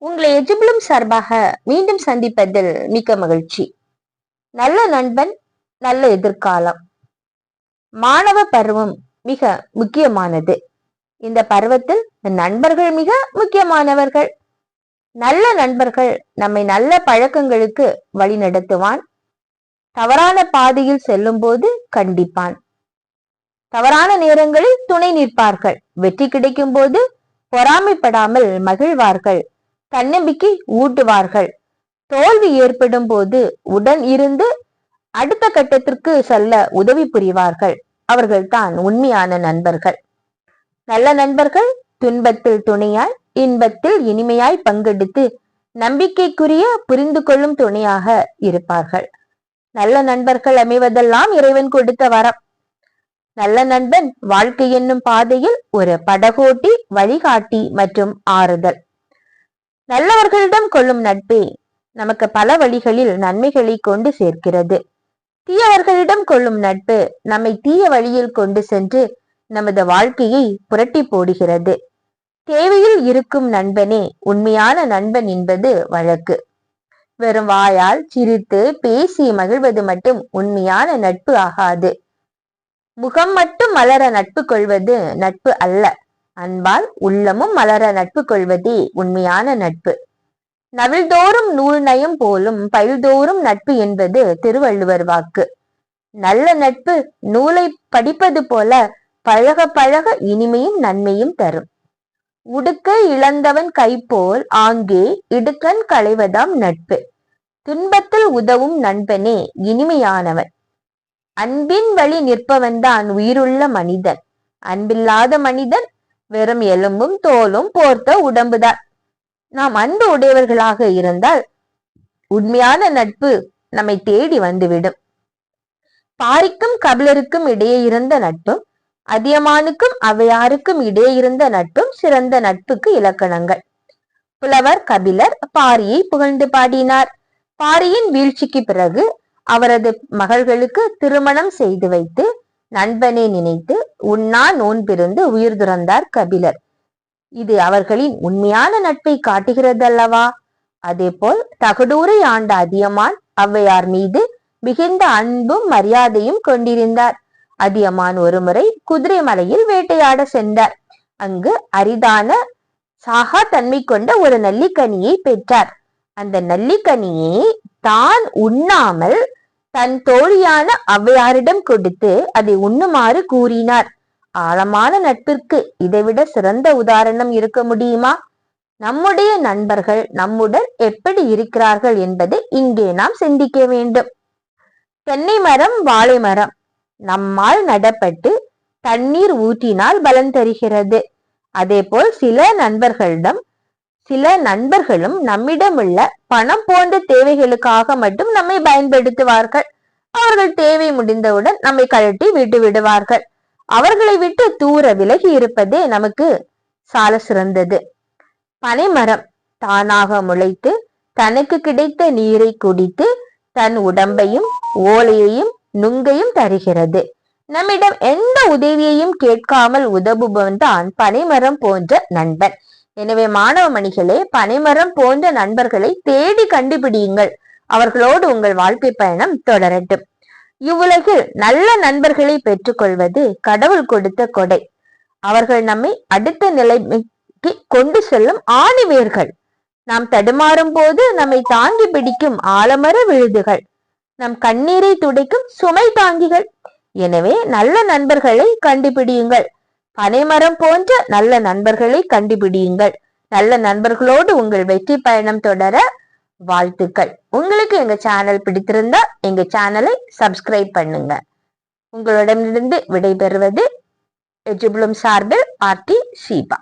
உங்களை எஜிபிளும் சார்பாக மீண்டும் சந்திப்பதில் மிக்க மகிழ்ச்சி. நல்ல நண்பன், நல்ல எதிர்காலம். மாணவ பருவம் மிக முக்கியமானது. இந்த பருவத்தில் நண்பர்கள் மிக முக்கியமானவர்கள். நல்ல நண்பர்கள் நம்மை நல்ல பழக்கங்களுக்கு வழி நடத்துவான். தவறான பாதையில் செல்லும் போது கண்டிப்பான். தவறான நேரங்களில் துணை நிற்பார்கள். வெற்றி கிடைக்கும் போது பொறாமைப்படாமல் மகிழ்வார்கள். தன்னம்பிக்கை ஊட்டுவார்கள். தோல்வி ஏற்படும் போது உடன் இருந்து அடுத்த கட்டத்திற்கு செல்ல உதவி புரிவார்கள். அவர்கள் தான் உண்மையான நண்பர்கள். நல்ல நண்பர்கள் துன்பத்தில் துணையாய், இன்பத்தில் இனிமையாய் பங்கெடுத்து நம்பிக்கைக்குரிய புரிந்து கொள்ளும் துணையாக இருப்பார்கள். நல்ல நண்பர்கள் அமைவதெல்லாம் இறைவன் கொடுத்த வரம். நல்ல நண்பன் வாழ்க்கை என்னும் பாதையில் ஒரு படகோட்டி, வழிகாட்டி மற்றும் ஆறுதல். நல்லவர்களிடம் கொள்ளும் நட்பே நமக்கு பல வழிகளில் நன்மைகளை கொண்டு சேர்க்கிறது. தீயவர்களிடம் கொள்ளும் நட்பு நம்மை தீய வழியில் கொண்டு சென்று நமது வாழ்க்கையை புரட்டி போடுகிறது. தேவையில் இருக்கும் நண்பனே உண்மையான நண்பன் என்பது வழக்கு. வெறும் வாயால் சிரித்து பேசி மகிழ்வது மட்டும் உண்மையான நட்பு ஆகாது. முகம் மட்டும் மலர நட்பு கொள்வது நட்பு அல்ல. அன்பால் உள்ளமும் மலர நட்பு கொள்வதே உண்மையான நட்பு. நவில்தோறும் நூல் நயம் போலும் பயில்தோறும் நட்பு என்பது திருவள்ளுவர் வாக்கு. நல்ல நட்பு நூலை படிப்பது போல பழக பழக இனிமையும் நன்மையும் தரும். உடுக்கை இழந்தவன் கைப்போல் ஆங்கே இடுக்கண் களைவதாம் நட்பு. துன்பத்தில் உதவும் நண்பனே இனிமையானவன். அன்பின் வழி நிற்பவன்தான் உயிருள்ள மனிதன். அன்பில்லாத மனிதன் வெறும் எலும்பும் தோலும் போர்த்த உடம்புதான். நாம் அன்பு உடையவர்களாக இருந்தால் உண்மையான நட்பு நம்மை தேடி வந்துவிடும். பாரிக்கும் கபிலருக்கும் இடையே இருந்த நட்பும், அதியமானுக்கும் அவையாருக்கும் இடையே இருந்த நட்பும் சிறந்த நட்புக்கு இலக்கணங்கள். புலவர் கபிலர் பாரியை புகழ்ந்து பாடினார். பாரியின் வீழ்ச்சிக்கு பிறகு அவரது மகள்களுக்கு திருமணம் செய்து வைத்து நண்பனை நினைத்து உண்ணா நோன்பிருந்து உயிர் துறந்தார் கபிலர். இது அவர்களின் உண்மையான நட்பை காட்டுகிறது அல்லவா? அதே போல் தகடூரை ஆண்ட அதியமான் ஔவையார் மீது மிகுந்த அன்பும் மரியாதையும் கொண்டிருந்தார். அதியமான் ஒருமுறை குதிரை மலையில் வேட்டையாட சென்றார். அங்கு அரிதான சாகா தன்மை கொண்ட ஒரு நல்லிக்கனியை பெற்றார். அந்த நல்லிக்கனியை தான் உண்ணாமல் தன் தோழியான ஔவையாரிடம் கொடுத்து அதை உண்ணுமாறு கூறினார். ஆழமான நட்பிற்கு இதைவிட சிறந்த உதாரணம் இருக்க முடியுமா? நம்முடைய நண்பர்கள் நம்முடன் எப்படி இருக்கிறார்கள் என்பதை இங்கே நாம் சிந்திக்க வேண்டும். தென்னை மரம், வாழை மரம் நம்மால் நடப்பட்டு தண்ணீர் ஊற்றினால் பலன் தருகிறது. அதே போல் சில நண்பர்களும் நம்மிடம் உள்ள பணம் போன்ற தேவைகளுக்காக மட்டும் நம்மை பயன்படுத்துவார்கள். அவர்கள் தேவை முடிந்தவுடன் நம்மை கழட்டி விட்டு விடுவார்கள். அவர்களை விட்டு தூர விலகி இருப்பதே நமக்கு சால சிறந்தது. பனைமரம் தானாக முளைத்து தனக்கு கிடைத்த நீரை குடித்து தன் உடம்பையும் ஓலையையும் நுங்கையும் தருகிறது. நம்மிடம் எந்த உதவியையும் கேட்காமல் உதவுபவன் தான் பனைமரம் போன்ற நண்பன். எனவே மாணவ மணிகளே, பனைமரம் போன்ற நண்பர்களை தேடி கண்டுபிடியுங்கள். அவர்களோடு உங்கள் வாழ்க்கை பயணம் தொடரட்டும். இவ்வுலகில் நல்ல நண்பர்களை பெற்றுக்கொள்வது கடவுள் கொடுத்த கொடை. அவர்கள் நம்மை அடுத்த நிலைமைக்கு கொண்டு செல்லும் ஆணிவேர்கள். நாம் தடுமாறும் போது நம்மை தாங்கி பிடிக்கும் ஆலமர விழுதுகள். நம் கண்ணீரை துடைக்கும் சுமை தாங்கிகள். எனவே நல்ல நண்பர்களை கண்டுபிடியுங்கள். பனைமரம் போன்ற நல்ல நண்பர்களை கண்டுபிடியுங்கள். நல்ல நண்பர்களோடு உங்கள் வெற்றி பயணம் தொடர வாழ்த்துக்கள். உங்களுக்கு எங்க சேனல் பிடித்திருந்தா எங்க சேனலை சப்ஸ்கிரைப் பண்ணுங்க. உங்களிடமிருந்து விடைபெறுவது எஜிபிளும் சார்பில் ஆர்டி ஷீபா.